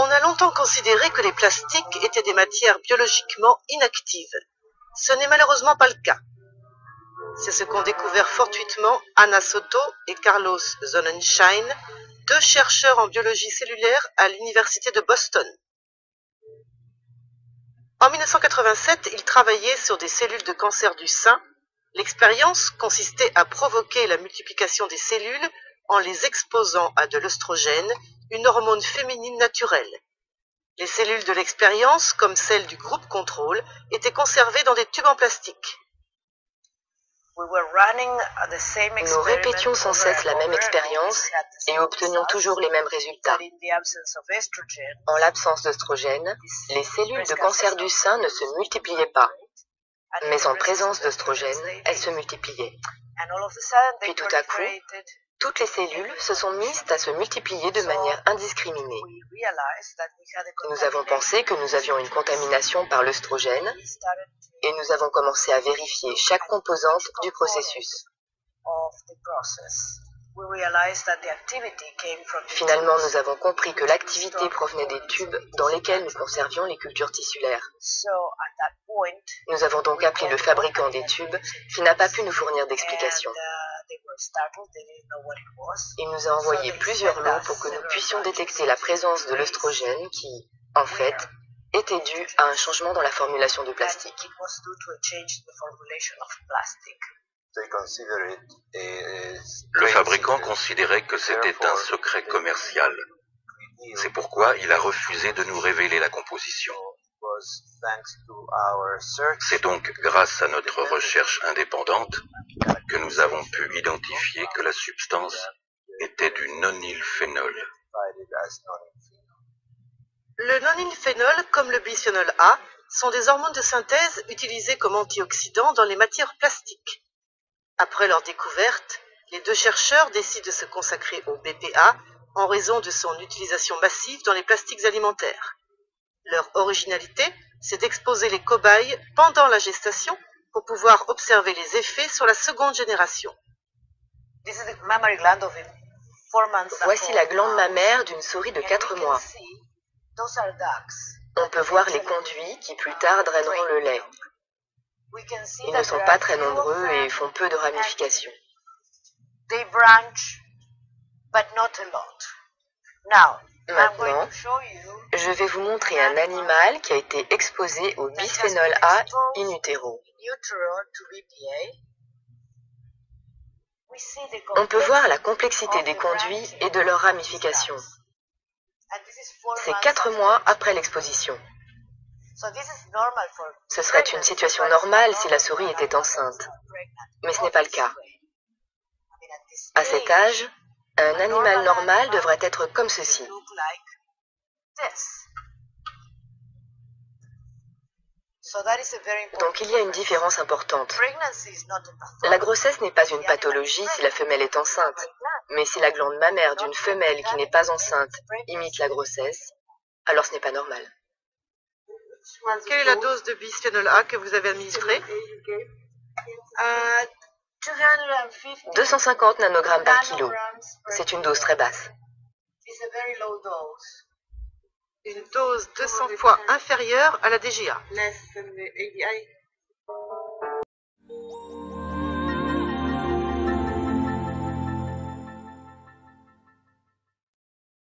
On a longtemps considéré que les plastiques étaient des matières biologiquement inactives. Ce n'est malheureusement pas le cas. C'est ce qu'ont découvert fortuitement Anna Soto et Carlos Sonnenschein, deux chercheurs en biologie cellulaire à l'université de Boston. En 1987, ils travaillaient sur des cellules de cancer du sein. L'expérience consistait à provoquer la multiplication des cellules en les exposant à de l'œstrogène, une hormone féminine naturelle. Les cellules de l'expérience, comme celles du groupe contrôle, étaient conservées dans des tubes en plastique. Nous répétions sans cesse la même expérience et obtenions toujours les mêmes résultats. En l'absence d'œstrogène, les cellules de cancer du sein ne se multipliaient pas, mais en présence d'œstrogène, elles se multipliaient. Puis tout à coup, toutes les cellules se sont mises à se multiplier de manière indiscriminée. Nous avons pensé que nous avions une contamination par l'œstrogène et nous avons commencé à vérifier chaque composante du processus. Finalement, nous avons compris que l'activité provenait des tubes dans lesquels nous conservions les cultures tissulaires. Nous avons donc appelé le fabricant des tubes qui n'a pas pu nous fournir d'explication. Il nous a envoyé plusieurs lots pour que nous puissions détecter la présence de l'œstrogène qui, en fait, était due à un changement dans la formulation du plastique. Le fabricant considérait que c'était un secret commercial. C'est pourquoi il a refusé de nous révéler la composition. C'est donc grâce à notre recherche indépendante que nous avons pu identifier que la substance était du nonylphénol. Le nonylphénol, comme le bisphénol A, sont des hormones de synthèse utilisées comme antioxydants dans les matières plastiques. Après leur découverte, les deux chercheurs décident de se consacrer au BPA en raison de son utilisation massive dans les plastiques alimentaires. Leur originalité, c'est d'exposer les cobayes pendant la gestation pour pouvoir observer les effets sur la seconde génération. Voici la glande mammaire d'une souris de 4 mois. On peut voir les conduits qui plus tard draineront le lait. Ils ne sont pas très nombreux et font peu de ramifications. Maintenant, je vais vous montrer un animal qui a été exposé au bisphénol A in utero. On peut voir la complexité des conduits et de leurs ramifications. C'est 4 mois après l'exposition. Ce serait une situation normale si la souris était enceinte, mais ce n'est pas le cas. À cet âge, un animal normal devrait être comme ceci. Donc il y a une différence importante. La grossesse n'est pas une pathologie si la femelle est enceinte, mais si la glande mammaire d'une femelle qui n'est pas enceinte imite la grossesse, alors ce n'est pas normal. Quelle est la dose de bisphénol A que vous avez administrée? 250 nanogrammes par kilo. C'est une dose très basse. Une dose 200 fois inférieure à la DGA.